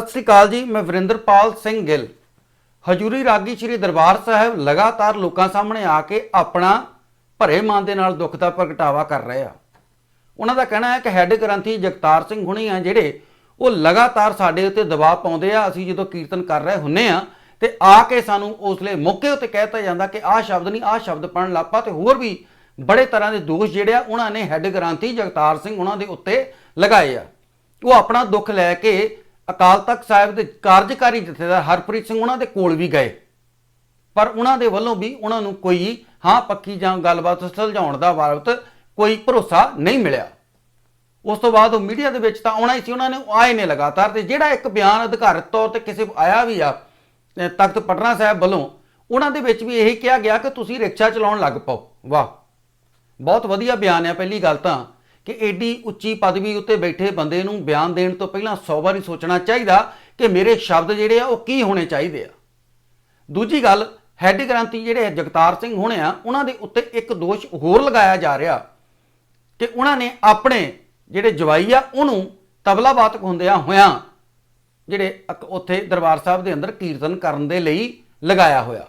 सत श्री अकाल जी। मैं वरिंदरपाल सिंह गिल। हजूरी रागी श्री दरबार साहब लगातार लोगों सामने आके अपना भरे मन के नाल दुख का प्रगटावा कर रहे हैं। उन्होंने कहना है कि हैड ग्रंथी जगतार सिंह हुणी आ जिहड़े वो लगातार साडे उत्ते दबाव पाउंदे आ। असीं जदों कीर्तन कर रहे हुन्ने आ ते आके सानूं उसले मौके उत्ते कहता जांदा कि आह शब्द नहीं आह शब्द पढ़न लग पा। ते होर भी बड़े तरह के दोष जिहड़े आ उन्हां ने हैड ग्रंथी जगतार सिंह उन्हां दे उत्ते लगाए आ। वो अपना दुख लैके अकाल तख्त साहिब के कार्यकारी जथेदार हरप्रीत सिंह उन्होंने कोल भी गए, पर उन्होंने वालों भी उन्होंने कोई हाँ पक्की जां गलबात सुलझाउण दा बाबत कोई भरोसा नहीं मिलिया। उस तो बाद मीडिया के तो आना ही सी, उन्होंने आए ने लगातार। तो जोड़ा एक बयान अधिकारत तौर पर किसी आया भी आ तख्त पटना साहब वालों, उन्होंने भी यही कहा गया कि तुसीं रिक्शा चलाउण लग पाओ। वाह, बहुत वधिया बयान है। पहली गल तो कि एडी उच्ची पदवी उत्ते बैठे बंदे नूं बयान देण तो पहलां 100 बारी सोचना चाहिए कि मेरे शब्द जिहड़े आ वो की होने चाहिए आ। दूजी गल, हैड ग्रंथी जिहड़े जगतार सिंह होने आ उन्हां दे उत्ते एक दोष होर लगाया जा रहा कि उन्होंने अपने जिहड़े जवाई आ उहनूं तबला वादक हुंदियां होइयां जिहड़े उत्थे दरबार साहब दे अंदर कीर्तन करन दे लई लगाया होया।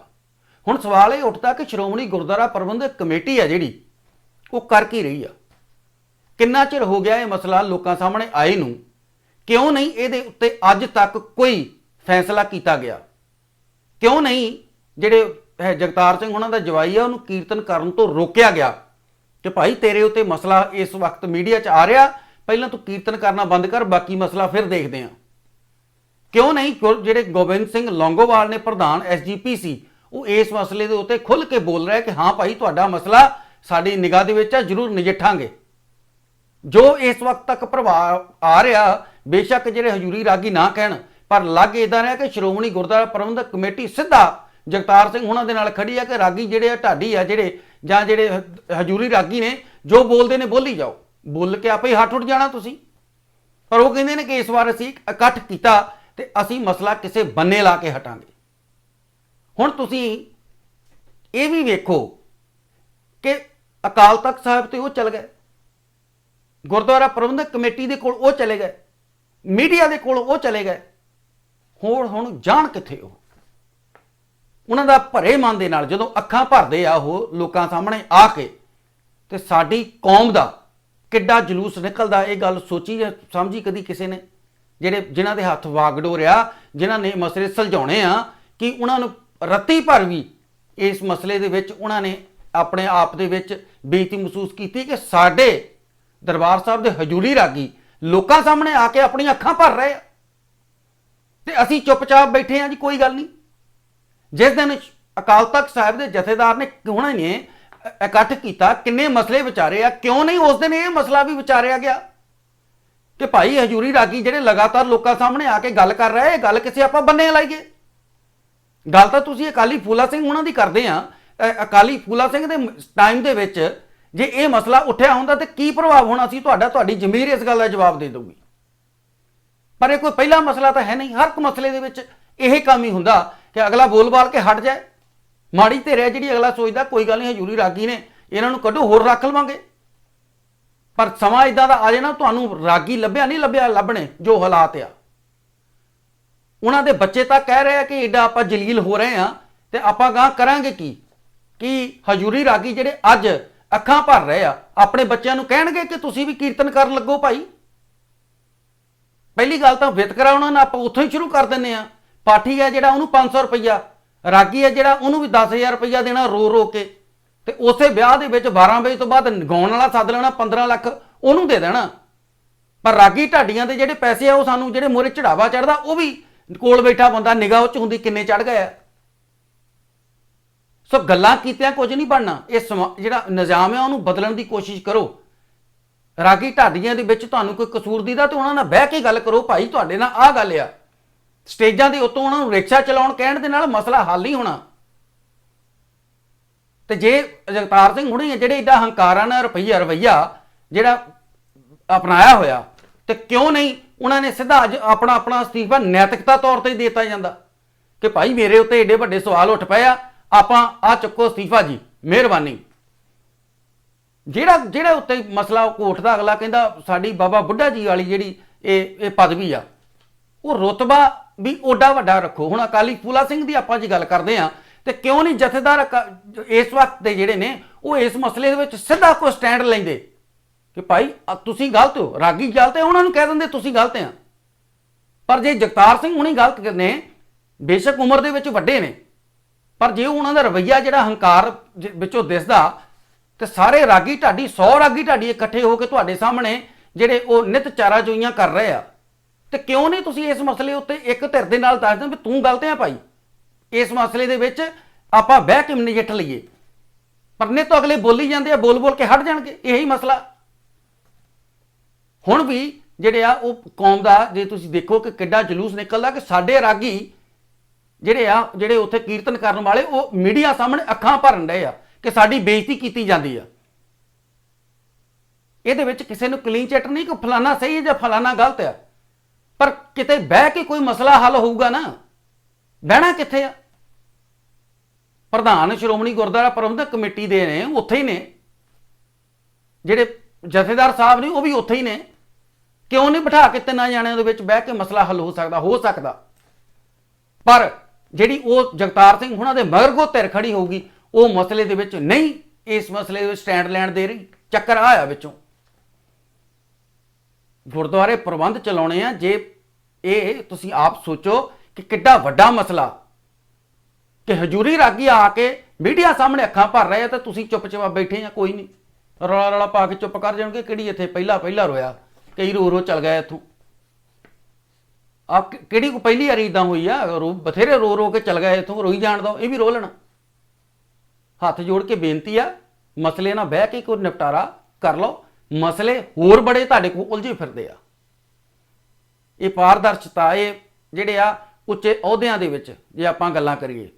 हुण सवाल ये उठदा कि श्रोमणी गुरुद्वारा प्रबंधक कमेटी आ जिहड़ी वो कर की रही आ। किन्ना चिर हो गया ये मसला लोगों सामने आए नूं, क्यों नहीं ये उत्ते अज तक कोई फैसला किया गया? क्यों नहीं जिहड़े जगतार सिंह उन्हां दा जवाई है उन्होंने कीर्तन करन तो रोकया गया कि भाई तेरे उत्ते मसला इस वक्त मीडिया च आ रहा, पहलां तू कीर्तन करना बंद कर, बाकी मसला फिर देखते हैं। क्यों नहीं जिहड़े गोबिंद सिंह लौंगोवाल ने प्रधान SGPC वो इस मसले के उत्ते खुल के बोल रहा है कि हाँ भाई तुहाडा मसला साडी निगाह दे विच जरूर नजिठांगे। जो इस वक्त तक प्रभाव आ रहा, बेशक जिहड़े हजूरी रागी ना कहण, पर लग इदां रहा कि श्रोमणी गुरुद्वारा प्रबंधक कमेटी सीधा जगतार सिंह उन्हां दे नाल खड़ी है कि रागी जिहड़े ढाडी आ जिहड़े जां जिहड़े हजूरी रागी ने जो बोलते ने बोली जाओ, बोल के आपे हट उठ जाना तुसीं। पर वो कहंदे ने कि इस बार असीं इकट्ठ कीता ते असीं मसला किसी बन्ने ला के हटांगे। हुण तुसीं ये भी वेखो कि अकाल तख्त साहिब ते वो चल गए, गुरुद्वारा प्रबंधक कमेटी के कोल वो चले गए, मीडिया के कोल वो चले गए। हुण जाण कित्थे हो? उन्हां दा भरे मन दे नाल जदों अखां भरदे आ वो लोकां सामने आके ते साडी कौम दा किड्डा जलूस निकलदा। ये गल सोची या समझी कदी किसी ने? जिहड़े जिन्हां दे हत्थ वागडोर आ, जिन्हां ने मसले सुलझाउणे आ, कि उन्हां नूं रत्ती भर भी इस मसले दे विच उन्हां ने अपने आप दे विच बेइज्जती महसूस कीती कि साडे दरबार साहब के हजूरी रागी लोगों सामने आके अपनी अखां भर रहे ते असीं चुपचाप बैठे हैं जी, कोई गल नहीं। जिस दिन अकाल तख्त साहिब के जथेदार ने उन्होंने इकट्ठ किया, किन्ने मसले विचारे आ, क्यों नहीं उस दिन यह मसला भी विचारिया गया कि भाई हजूरी रागी जिहड़े लगातार लोगों सामने आके गल कर रहे, गल किसी आपां बन्ने लाइए। गल तां तुसीं अकाली फूला सिंह उन्हां दी करदे आ। अकाली फूला सिंह दे टाइम दे विच जे ये मसला उठिया होंदा तो की प्रभाव होना सी तुहाडा? तुहाडी जमीर इस गल का जवाब दे दूगी। पर यह कोई पहला मसला तो है नहीं। हर एक मसले दे विच यही काम ही हुंदा कि अगला बोल बाल के हट जाए। माड़ी धਿਰ है जिहड़ी अगला सोचदा कोई गल नहीं हजूरी रागी ने इन्हां नूं कढो होर रख लवांगे। पर समा इदां दा आ जाए ना, तुहानूं रागी लभ्या नहीं लभ्या लभणे जो हालात आ। उन्हां दे बच्चे तां कह रहे हैं कि एडा आपां जलील हो रहे हैं ते आपां गां करांगे कि हजूरी रागी जिहड़े अज अखां भर रहे आ अपने बच्चों को कहणगे कि तुसीं भी कीर्तन कर लगो भाई। पहली गल तो वितकरा उन्होंने आप उत्थों ही शुरू कर दें। पाठी है जिहड़ा उन्होंने 500 रुपया, रागी है जिहड़ा उन्होंने भी 10,000 रुपया देना रो रो के, ते उसे ब्याह दे विच 12 बजे तो बाद गाउण वाला सद लेना 15 लाख उन्होंने दे देना। पर रागी ढाडियां दे जिहड़े पैसे आ वो सानूं जिहड़े मोहरे चढ़ावा चढ़दा वो भी कोल बैठा बंदा निगाह च हुंदी किन्ने चढ़ गए। सो गल्लां कीतियां कुछ नहीं बनना। इस जिहड़ा निज़ाम है उन्होंने बदलण की कोशिश करो। रागी ढाडियां दे विच तुहानूं कोई कसूर दीदा तो उन्हां नाल बह के गल करो, भाई तुहाडे नाल आह गल आ। स्टेजां दे उत्तों उन्हां नूं रिक्शा चलाउण कहण दे नाल मसला हल नहीं होना। ते जे जगतार सिंह हुणे जिहड़े एडा हंकारा नाल रवैया जिहड़ा अपनाया होया, ते क्यों नहीं उन्होंने सीधा अज अपना अपना अस्तीफा नैतिकता तौर पर देता जाता कि भाई मेरे उत्ते एडे वड्डे सवाल उठ पे आपां आ चुको अस्तीफा जी, मेहरबानी। जिहड़ा उत्ते मसला कोर्ट का अगला कहता साडी बाबा बुढ़ा जी वाली जिहड़ी ये पदवी आ, ਉਹ ਰੁਤਬਾ ਵੀ ਓਡਾ ਵੱਡਾ ਰੱਖੋ। ਹੁਣ ਅਕਾਲੀ ਫੂਲਾ ਸਿੰਘ ਦੀ ਆਪਾਂ ਜੀ ਗੱਲ ਕਰਦੇ ਹਾਂ ਤੇ ਕਿਉਂ ਨਹੀਂ ਜਥੇਦਾਰ ਇਸ ਵਕਤ ਦੇ ਜਿਹੜੇ ਨੇ ਉਹ ਇਸ ਮਸਲੇ ਦੇ ਵਿੱਚ ਸਿੱਧਾ ਕੋਈ ਸਟੈਂਡ ਲੈਂਦੇ ਕਿ ਭਾਈ ਤੁਸੀਂ ਗਲਤ ਹੋ, ਰਾਗੀ ਗਲਤ ਹੈ, ਉਹਨਾਂ ਨੂੰ ਕਹਿ ਦਿੰਦੇ ਤੁਸੀਂ ਗਲਤ ਆ। ਪਰ ਜੇ ਜਗਤਾਰ ਸਿੰਘ ਹੁਣੀ ਗਲਤ ਨੇ, ਬੇਸ਼ੱਕ ਉਮਰ ਦੇ ਵਿੱਚ ਵੱਡੇ ਨੇ, ਪਰ ਜੇ ਉਹਨਾਂ ਦਾ ਰਵੱਈਆ ਜਿਹੜਾ ਹੰਕਾਰ ਵਿੱਚੋਂ ਦਿਸਦਾ ਤੇ ਸਾਰੇ ਰਾਗੀ ਢਾਡੀ 100 ਰਾਗੀ ਢਾਡੀ ਇਕੱਠੇ ਹੋ ਕੇ ਤੁਹਾਡੇ ਸਾਹਮਣੇ ਜਿਹੜੇ ਉਹ ਨਿਤ ਚਾਰਾ ਚੋਈਆਂ ਕਰ ਰਹੇ ਆ, ਤੇ ਕਿਉਂ ਨਹੀਂ ਤੁਸੀਂ ਇਸ ਮਸਲੇ ਉੱਤੇ ਇੱਕ ਧਿਰ ਦੇ ਨਾਲ ਦੱਸ ਦਿਓ ਵੀ ਤੂੰ ਗਲਤ ਆ ਭਾਈ, ਇਸ ਮਸਲੇ ਦੇ ਵਿੱਚ ਆਪਾਂ ਬਹਿ ਕੇ ਨਜਿੱਠ ਲਈਏ। ਪਰ ਨਹੀਂ ਤਾਂ ਅਗਲੇ ਬੋਲੀ ਜਾਂਦੇ ਆ, ਬੋਲ ਬੋਲ ਕੇ ਹਟ ਜਾਣਗੇ। ਇਹੀ ਮਸਲਾ ਹੁਣ ਵੀ ਜਿਹੜੇ ਆ ਉਹ ਕੌਮ ਦਾ, ਜੇ ਤੁਸੀਂ ਦੇਖੋ ਕਿ ਕਿੱਡਾ ਜਲੂਸ ਨਿਕਲਦਾ ਕਿ ਸਾਡੇ ਰਾਗੀ ਜਿਹੜੇ ਉੱਥੇ ਕੀਰਤਨ ਕਰਨ ਵਾਲੇ ਉਹ ਮੀਡੀਆ ਸਾਹਮਣੇ ਅੱਖਾਂ ਭਰਨ ਰਹੇ ਆ ਕਿ ਸਾਡੀ ਬੇਇੱਜ਼ਤੀ ਕੀਤੀ ਜਾਂਦੀ ਆ। ਇਹਦੇ ਵਿੱਚ ਕਿਸੇ ਨੂੰ ਕਲੀਨ ਚਿੱਟ ਨਹੀਂ ਕਿ ਫਲਾਨਾ ਸਹੀ ਹੈ ਜਾਂ ਫਲਾਨਾ ਗਲਤ ਆ, ਪਰ ਕਿਤੇ ਬਹਿ ਕੇ ਕੋਈ ਮਸਲਾ ਹੱਲ ਹੋਊਗਾ ਨਾ। ਬਹਿਣਾ ਕਿੱਥੇ ਆ? ਪ੍ਰਧਾਨ ਸ਼੍ਰੋਮਣੀ ਗੁਰਦੁਆਰਾ ਪ੍ਰਬੰਧਕ ਕਮੇਟੀ ਦੇ ਨੇ, ਉੱਥੇ ਹੀ ਨੇ, ਜਿਹੜੇ ਜਥੇਦਾਰ ਸਾਹਿਬ ਨੇ ਉਹ ਵੀ ਉੱਥੇ ਹੀ ਨੇ। ਕਿਉਂ ਨਹੀਂ ਬਿਠਾ ਕੇ ਤਿੰਨਾਂ ਜਾਣਿਆਂ ਦੇ ਵਿੱਚ ਬਹਿ ਕੇ ਮਸਲਾ ਹੱਲ ਹੋ ਸਕਦਾ। ਪਰ ਜਿਹੜੀ ਉਹ ਜਗਤਾਰ ਸਿੰਘ ਉਹਨਾਂ ਦੇ ਮਗਰੋਂ ਧਿਰ ਖੜੀ ਹੋਊਗੀ, ਉਹ ਮਸਲੇ ਦੇ ਵਿੱਚ ਨਹੀਂ, ਇਸ ਮਸਲੇ ਦੇ ਵਿੱਚ ਸਟੈਂਡ ਲੈਣ ਦੇ ਰਹੀ। ਚੱਕਰ ਆਇਆ ਵਿੱਚੋਂ ਗੁਰਦੁਆਰੇ ਪ੍ਰਬੰਧ ਚਲਾਉਣੇ ਆ। ਜੇ ਇਹ ਤੁਸੀਂ ਆਪ ਸੋਚੋ ਕਿ ਕਿੱਡਾ ਵੱਡਾ ਮਸਲਾ ਕਿ ਹਜੂਰੀ ਰਾਗੀ ਆ ਕੇ ਮੀਡੀਆ ਸਾਹਮਣੇ ਅੱਖਾਂ ਭਰ ਰਹੇ ਆ ਤੇ ਤੁਸੀਂ ਚੁੱਪ-ਚਾਪ ਬੈਠੇ ਆ, ਕੋਈ ਨਹੀਂ, ਰੌਲਾ ਪਾ ਕੇ ਚੁੱਪ ਕਰ ਜਾਣਗੇ। ਕਿਹੜੀ ਇੱਥੇ ਪਹਿਲਾ ਰੋਇਆ, ਕਈ ਰੋ ਚੱਲ ਗਏ ਇੱਥੋਂ। ਆਪ ਕਿਹੜੀ ਕੋ ਪਹਿਲੀ ਵਾਰੀ ਇਦਾਂ ਹੋਈ ਆ, ਬਥੇਰੇ ਰੋ ਕੇ ਚੱਲ ਗਏ ਇੱਥੋਂ, ਰੋਈ ਜਾਣ ਦੋ, ਇਹ ਵੀ ਰੋ ਲੈਣਾ। ਹੱਥ ਜੋੜ ਕੇ ਬੇਨਤੀ ਆ, ਮਸਲੇ ਨਾਲ ਬਹਿ ਕੇ ਕੋਈ ਨਿਪਟਾਰਾ ਕਰ ਲਓ। ਮਸਲੇ ਹੋਰ ਬੜੇ ਤੁਹਾਡੇ ਕੋਲ ਉਲਝੇ ਫਿਰਦੇ ਆ। ਇਹ ਪਾਰਦਰਸ਼ਤਾ, ਇਹ ਜਿਹੜੇ ਆ ਉੱਚੇ ਅਹੁਦਿਆਂ ਦੇ ਵਿੱਚ ਜੇ ਆਪਾਂ ਗੱਲਾਂ ਕਰੀਏ,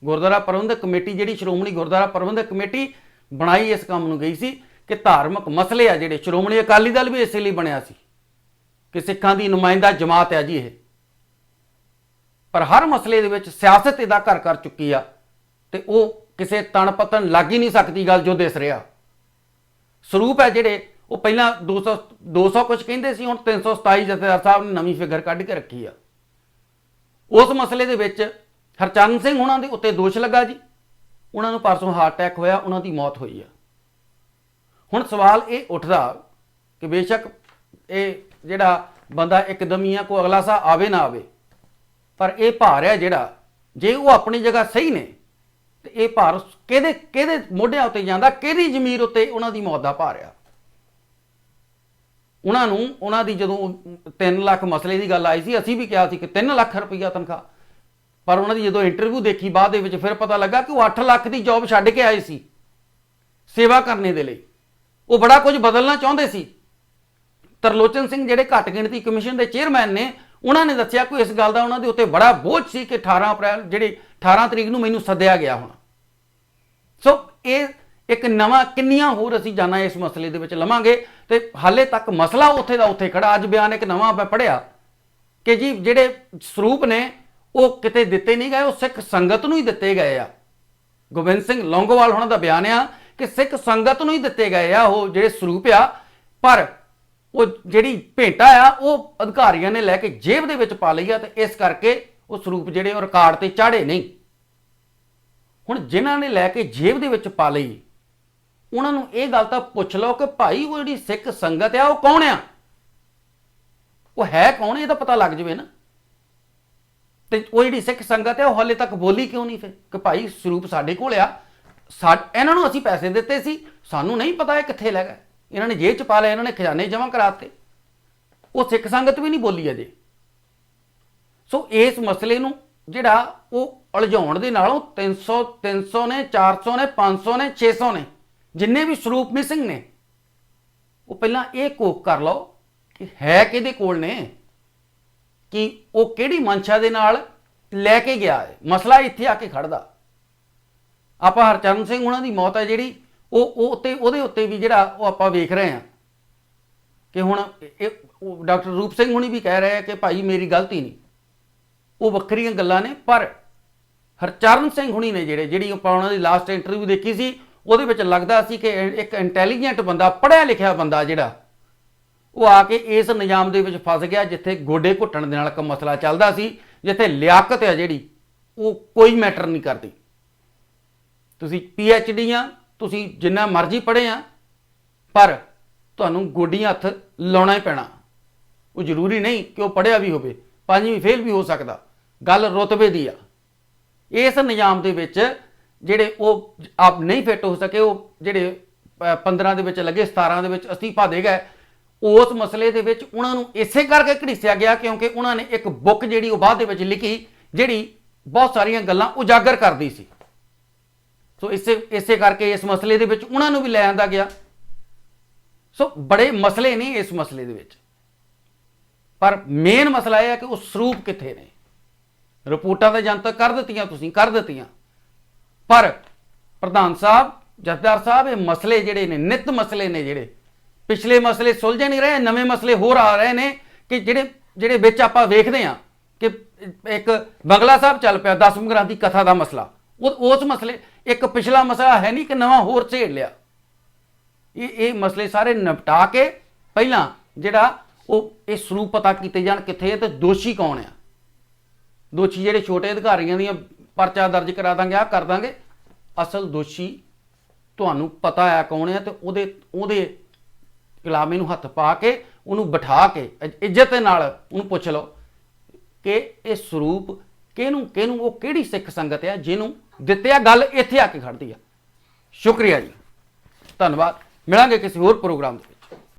ਗੁਰਦੁਆਰਾ ਪ੍ਰਬੰਧਕ ਕਮੇਟੀ ਜਿਹੜੀ ਸ਼੍ਰੋਮਣੀ ਗੁਰਦੁਆਰਾ ਪ੍ਰਬੰਧਕ ਕਮੇਟੀ ਬਣਾਈ ਇਸ ਕੰਮ ਨੂੰ ਗਈ ਸੀ ਕਿ ਧਾਰਮਿਕ ਮਸਲੇ ਆ ਜਿਹੜੇ, ਸ਼੍ਰੋਮਣੀ ਅਕਾਲੀ ਦਲ ਵੀ ਇਸੇ ਲਈ ਬਣਿਆ ਸੀ ਕਿ ਸਿੱਖਾਂ ਦੀ ਨੁਮਾਇੰਦਾ ਜਮਾਤ ਹੈ ਜੀ ਇਹ। ਪਰ ਹਰ ਮਸਲੇ ਦੇ ਵਿੱਚ ਸਿਆਸਤ ਇਹਦਾ ਘਰ ਕਰ ਚੁੱਕੀ ਆ ਤੇ ਉਹ ਕਿਸੇ ਤਣ ਪਤਨ ਲੱਗ ਹੀ ਨਹੀਂ ਸਕਦੀ ਗੱਲ ਜੋ ਦਿਸ ਰਿਹਾ। ਸਰੂਪ ਹੈ ਜਿਹੜੇ ਉਹ ਪਹਿਲਾਂ 200 ਕੁਝ ਕਹਿੰਦੇ ਸੀ, ਹੁਣ 327 ਜਥੇਦਾਰ ਸਾਹਿਬ ਨੇ ਨਵੀਂ ਫਿਗਰ ਕੱਢ ਕੇ ਰੱਖੀ ਆ। ਉਸ ਮਸਲੇ ਦੇ ਵਿੱਚ ਹਰਚਰਨ ਸਿੰਘ ਉਹਨਾਂ ਦੇ ਉੱਤੇ ਦੋਸ਼ ਲੱਗਾ ਜੀ, ਉਹਨਾਂ ਨੂੰ ਪਰਸੋਂ ਹਾਰਟ ਅਟੈਕ ਹੋਇਆ, ਉਹਨਾਂ ਦੀ ਮੌਤ ਹੋਈ ਆ। ਹੁਣ ਸਵਾਲ ਇਹ ਉੱਠਦਾ ਕਿ ਬੇਸ਼ੱਕ ਇਹ ਜਿਹੜਾ ਬੰਦਾ ਇੱਕਦਮ ਹੀ ਆ, ਕੋਈ ਅਗਲਾ ਸਾਹ ਆਵੇ ਨਾ ਆਵੇ, ਪਰ ਇਹ ਭਾਰ ਹੈ ਜਿਹੜਾ, ਜੇ ਉਹ ਆਪਣੀ ਜਗ੍ਹਾ ਸਹੀ ਨੇ ਤੇ ਇਹ ਭਾਰ ਕਿਹਦੇ ਮੋਢਿਆਂ ਉੱਤੇ ਜਾਂਦਾ, ਕਿਹਦੀ ਜ਼ਮੀਰ ਉੱਤੇ ਉਹਨਾਂ ਦੀ ਮੌਤ ਦਾ ਭਾਰ ਆ। ਉਹਨਾਂ ਦੀ ਜਦੋਂ 3 ਲੱਖ ਮਸਲੇ ਦੀ ਗੱਲ ਆਈ ਸੀ, ਅਸੀਂ ਵੀ ਕਿਹਾ ਸੀ ਕਿ 3 ਲੱਖ ਰੁਪਈਆ ਤਨਖਾਹ, ਪਰ ਉਹਨਾਂ ਦੀ ਜਦੋਂ ਇੰਟਰਵਿਊ ਦੇਖੀ ਬਾਅਦ ਦੇ ਵਿੱਚ ਫਿਰ ਪਤਾ ਲੱਗਾ ਕਿ ਉਹ 8 ਲੱਖ ਦੀ ਜੌਬ ਛੱਡ ਕੇ ਆਏ ਸੀ ਸੇਵਾ ਕਰਨੇ ਦੇ ਲਈ। ਉਹ ਬੜਾ ਕੁਝ ਬਦਲਣਾ ਚਾਹੁੰਦੇ ਸੀ। ਤਰਲੋਚਨ ਸਿੰਘ ਜਿਹੜੇ ਘੱਟ ਗਿਣਤੀ ਕਮਿਸ਼ਨ ਦੇ ਚੇਅਰਮੈਨ ਨੇ, ਉਹਨਾਂ ਨੇ ਦੱਸਿਆ ਕਿ ਇਸ ਗੱਲ ਦਾ ਉਹਨਾਂ ਦੇ ਉੱਤੇ ਬੜਾ ਬੋਝ ਸੀ ਕਿ 18 ਤਰੀਕ ਨੂੰ ਮੈਨੂੰ ਸੱਦਿਆ ਗਿਆ ਹੋਣਾ। ਸੋ ਇਹ ਇੱਕ ਨਵਾਂ ਕਿੰਨੀਆਂ ਹੋਰ ਅਸੀਂ ਜਾਣਾ ਇਸ ਮਸਲੇ ਦੇ ਵਿੱਚ ਲਵਾਂਗੇ ਤੇ ਹਾਲੇ ਤੱਕ ਮਸਲਾ ਉੱਥੇ ਦਾ ਉੱਥੇ ਖੜਾ। ਅੱਜ ਬਿਆਨ ਇੱਕ ਨਵਾਂ ਮੈਂ ਪੜ੍ਹਿਆ ਕਿ ਜੀ ਜਿਹੜੇ ਸਰੂਪ ਨੇ ਉਹ ਕਿਤੇ ਦਿੱਤੇ ਨਹੀਂ ਗਏ, ਉਹ ਸਿੱਖ ਸੰਗਤ ਨੂੰ ਹੀ ਦਿੱਤੇ ਗਏ ਆ। ਗੋਬਿੰਦ ਸਿੰਘ ਲੌਂਗੋਵਾਲ ਉਹਨਾਂ ਦਾ ਬਿਆਨ ਆ ਕਿ ਸਿੱਖ ਸੰਗਤ ਨੂੰ ਹੀ ਦਿੱਤੇ ਗਏ ਆ ਉਹ ਜਿਹੜੇ ਸਰੂਪ ਆ, ਪਰ ਉਹ ਜਿਹੜੀ ਭੇਟਾ ਆ ਉਹ ਅਧਿਕਾਰੀਆਂ ਨੇ ਲੈ ਕੇ ਜੇਬ ਦੇ ਵਿੱਚ ਪਾ ਲਈ ਆ ਤੇ ਇਸ ਕਰਕੇ ਉਹ ਸਰੂਪ ਜਿਹੜੇ ਉਹ ਰਿਕਾਰਡ ਤੇ ਚਾੜੇ ਨਹੀਂ। ਹੁਣ ਜਿਨ੍ਹਾਂ ਨੇ ਲੈ ਕੇ ਜੇਬ ਦੇ ਵਿੱਚ ਪਾ ਲਈ, ਉਹਨਾਂ ਨੂੰ ਇਹ ਗੱਲ ਤਾਂ ਪੁੱਛ ਲਓ ਕਿ ਭਾਈ ਉਹ ਜਿਹੜੀ ਸਿੱਖ ਸੰਗਤ ਆ ਉਹ ਕੌਣ ਆ, ਉਹ ਹੈ ਕੌਣ, ਇਹ ਤਾਂ ਪਤਾ ਲੱਗ ਜਵੇ ਨਾ। ਤੇ ਉਹ ਜਿਹੜੀ ਸਿੱਖ ਸੰਗਤ ਹੈ ਉਹ ਹਾਲੇ ਤੱਕ ਬੋਲੀ ਕਿਉਂ ਨਹੀਂ ਫਿਰ ਕਿ ਭਾਈ ਸਰੂਪ ਸਾਡੇ ਕੋਲ ਆ, ਇਹਨਾਂ ਨੂੰ ਅਸੀਂ ਪੈਸੇ ਦਿੱਤੇ ਸੀ, ਸਾਨੂੰ ਨਹੀਂ ਪਤਾ ਇਹ ਕਿੱਥੇ ਲੈ ਗਏ, ਇਹਨਾਂ ਨੇ ਜੇਬ 'ਚ ਪਾ ਲਿਆ, ਇਹਨਾਂ ਨੇ ਖਜ਼ਾਨੇ ਜਮ੍ਹਾਂ ਕਰਾਤੇ। ਉਹ ਸਿੱਖ ਸੰਗਤ ਵੀ ਨਹੀਂ ਬੋਲੀ ਅਜੇ। ਸੋ ਇਸ ਮਸਲੇ ਨੂੰ ਜਿਹੜਾ ਉਹ ਉਲਝਾਉਣ ਦੇ ਨਾਲੋਂ 300 ਨੇ, 400 ਨੇ, 500 ਨੇ, 600 ਨੇ, ਜਿੰਨੇ ਵੀ ਸਰੂਪ ਮਿਸਿੰਗ ਨੇ, ਉਹ ਪਹਿਲਾਂ ਇਹ ਕੋਕ ਕਰ ਲਓ ਕਿ ਹੈ ਕਿਹਦੇ ਕੋਲ ਨੇ, ਕਿ ਉਹ ਕਿਹੜੀ ਮਨਸ਼ਾ ਦੇ ਨਾਲ ਲੈ ਕੇ ਗਿਆ ਹੈ। ਮਸਲਾ ਇੱਥੇ ਆ ਕੇ ਖੜਦਾ। ਆਪਾਂ ਹਰਚਰਨ ਸਿੰਘ ਉਹਨਾਂ ਦੀ ਮੌਤ ਹੈ ਜਿਹੜੀ ਉਹਦੇ ਉੱਤੇ ਵੀ ਜਿਹੜਾ ਉਹ ਆਪਾਂ ਵੇਖ ਰਹੇ ਹਾਂ ਕਿ ਹੁਣ ਡਾਕਟਰ ਰੂਪ ਸਿੰਘ ਹੁਣੀ ਵੀ ਕਹਿ ਰਹੇ ਆ ਕਿ ਭਾਈ ਮੇਰੀ ਗਲਤੀ ਨਹੀਂ। ਉਹ ਵੱਖਰੀਆਂ ਗੱਲਾਂ ਨੇ, ਪਰ ਹਰਚਰਨ ਸਿੰਘ ਹੁਣੀ ਨੇ ਜਿਹੜੀ ਆਪਾਂ ਉਹਨਾਂ ਦੀ ਲਾਸਟ ਇੰਟਰਵਿਊ ਦੇਖੀ ਸੀ, ਉਹਦੇ ਵਿੱਚ ਲੱਗਦਾ ਸੀ ਕਿ ਇੱਕ ਇੰਟੈਲੀਜੈਂਟ ਬੰਦਾ, ਪੜ੍ਹਿਆ ਲਿਖਿਆ ਬੰਦਾ ਜਿਹੜਾ ਉਹ ਆ ਕੇ ਇਸ ਨਿਜ਼ਾਮ ਦੇ ਵਿੱਚ ਫਸ ਗਿਆ ਜਿੱਥੇ ਗੋਡੇ ਘੁੱਟਣ ਦੇ ਨਾਲ ਇੱਕ ਮਸਲਾ ਚੱਲਦਾ ਸੀ, ਜਿੱਥੇ ਲਿਆਕਤ ਹੈ ਜਿਹੜੀ ਉਹ ਕੋਈ ਮੈਟਰ ਨਹੀਂ ਕਰਦੀ। ਤੁਸੀਂ PhD ਆ, ਤੁਸੀਂ ਜਿੰਨਾ ਮਰਜ਼ੀ ਪੜ੍ਹੇ ਆ, ਪਰ ਤੁਹਾਨੂੰ ਗੋਡੀਆਂ ਹੱਥ ਲਾਉਣਾ ਹੀ ਪੈਣਾ। ਉਹ ਜ਼ਰੂਰੀ ਨਹੀਂ ਕਿ ਉਹ ਪੜ੍ਹਿਆ ਵੀ ਹੋਵੇ, 5ਵੀਂ ਫੇਲ ਵੀ ਹੋ ਸਕਦਾ। ਗੱਲ ਰੁਤਬੇ ਦੀ ਆ। ਇਸ ਨਿਜ਼ਾਮ ਦੇ ਵਿੱਚ ਜਿਹੜੇ ਉਹ ਆਪ ਨਹੀਂ ਫਿੱਟ ਹੋ ਸਕੇ, ਉਹ ਜਿਹੜੇ 15 ਦੇ ਵਿੱਚ ਲੱਗੇ, 17 ਦੇ ਵਿੱਚ ਅਸਤੀਫਾ ਦੇ ਗਏ, ਉਸ ਮਸਲੇ ਦੇ ਵਿੱਚ ਉਹਨਾਂ ਨੂੰ ਇਸੇ ਕਰਕੇ ਘੜੀਸਿਆ ਗਿਆ ਕਿਉਂਕਿ ਉਹਨਾਂ ਨੇ ਇੱਕ ਬੁੱਕ ਜਿਹੜੀ ਉਹ ਬਾਅਦ ਦੇ ਵਿੱਚ ਲਿਖੀ ਜਿਹੜੀ ਬਹੁਤ ਸਾਰੀਆਂ ਗੱਲਾਂ ਉਜਾਗਰ ਕਰਦੀ ਸੀ। ਸੋ ਇਸੇ ਕਰਕੇ ਇਸ ਮਸਲੇ ਦੇ ਵਿੱਚ ਉਹਨਾਂ ਨੂੰ ਵੀ ਲੈ ਆਂਦਾ ਗਿਆ। ਸੋ ਬੜੇ ਮਸਲੇ ਨੇ ਇਸ ਮਸਲੇ ਦੇ ਵਿੱਚ, ਪਰ ਮੇਨ ਮਸਲਾ ਇਹ ਹੈ ਕਿ ਉਹ ਸਰੂਪ ਕਿੱਥੇ ਨੇ। ਰਿਪੋਰਟਾਂ ਤਾਂ ਜਨਤਕ ਕਰ ਦਿੱਤੀਆਂ, ਤੁਸੀਂ ਕਰ ਦਿੱਤੀਆਂ, ਪਰ ਪ੍ਰਧਾਨ ਸਾਹਿਬ, ਜਥੇਦਾਰ ਸਾਹਿਬ, ਇਹ ਮਸਲੇ ਜਿਹੜੇ ਨੇ ਨਿੱਤ ਮਸਲੇ ਨੇ, ਜਿਹੜੇ ਪਿਛਲੇ ਮਸਲੇ ਸੁਲਝੇ ਨਹੀਂ ਰਹੇ, ਨਵੇਂ ਮਸਲੇ ਹੋਰ ਆ ਰਹੇ ਨੇ ਕਿ ਜਿਹੜੇ ਵਿੱਚ ਆਪਾਂ ਵੇਖਦੇ ਹਾਂ ਕਿ ਇੱਕ ਬੰਗਲਾ ਸਾਹਿਬ ਚੱਲ ਪਿਆ 10 ਗ੍ਰੰਥ ਦੀ ਕਥਾ ਦਾ ਮਸਲਾ, ਉਸ ਮਸਲੇ ਇੱਕ ਪਿਛਲਾ ਮਸਲਾ ਹੈ ਨਹੀਂ ਕਿ ਨਵਾਂ ਹੋਰ ਛੇੜ ਲਿਆ। ਇਹ ਮਸਲੇ ਸਾਰੇ ਨਿਪਟਾ ਕੇ ਪਹਿਲਾਂ ਜਿਹੜਾ ਉਹ ਇਹ ਸਰੂਪ ਪਤਾ ਕੀਤੇ ਜਾਣ ਕਿੱਥੇ ਹੈ ਤੇ ਦੋਸ਼ੀ ਕੌਣ ਆ। ਦੋਸ਼ੀ ਜਿਹੜੇ ਛੋਟੇ ਅਧਿਕਾਰੀਆਂ ਦੀਆਂ ਪਰਚਾ ਦਰਜ ਕਰਾ ਦਾਂਗੇ, ਆ ਕਰ ਦਾਂਗੇ, ਅਸਲ ਦੋਸ਼ੀ ਤੁਹਾਨੂੰ ਪਤਾ ਆ ਕੌਣ ਆ, ਤੇ ਉਹਦੇ ਗੁਲਾਮੀ ਨੂੰ ਹੱਥ ਪਾ ਕੇ ਉਹਨੂੰ ਬਿਠਾ ਕੇ ਇੱਜ਼ਤ ਦੇ ਨਾਲ ਉਹਨੂੰ ਪੁੱਛ ਲਓ ਕਿ ਇਹ ਸਰੂਪ ਕਿਹਨੂੰ ਉਹ ਕਿਹੜੀ ਸਿੱਖ ਸੰਗਤ ਆ ਜਿਹਨੂੰ ਦਿੱਤੇ ਆ। ਗੱਲ ਇੱਥੇ ਆ ਕੇ ਖੜਦੀ ਆ। ਸ਼ੁਕਰੀਆ ਜੀ, ਧੰਨਵਾਦ। ਮਿਲਾਂਗੇ ਕਿਸੇ ਹੋਰ ਪ੍ਰੋਗਰਾਮ 'ਤੇ।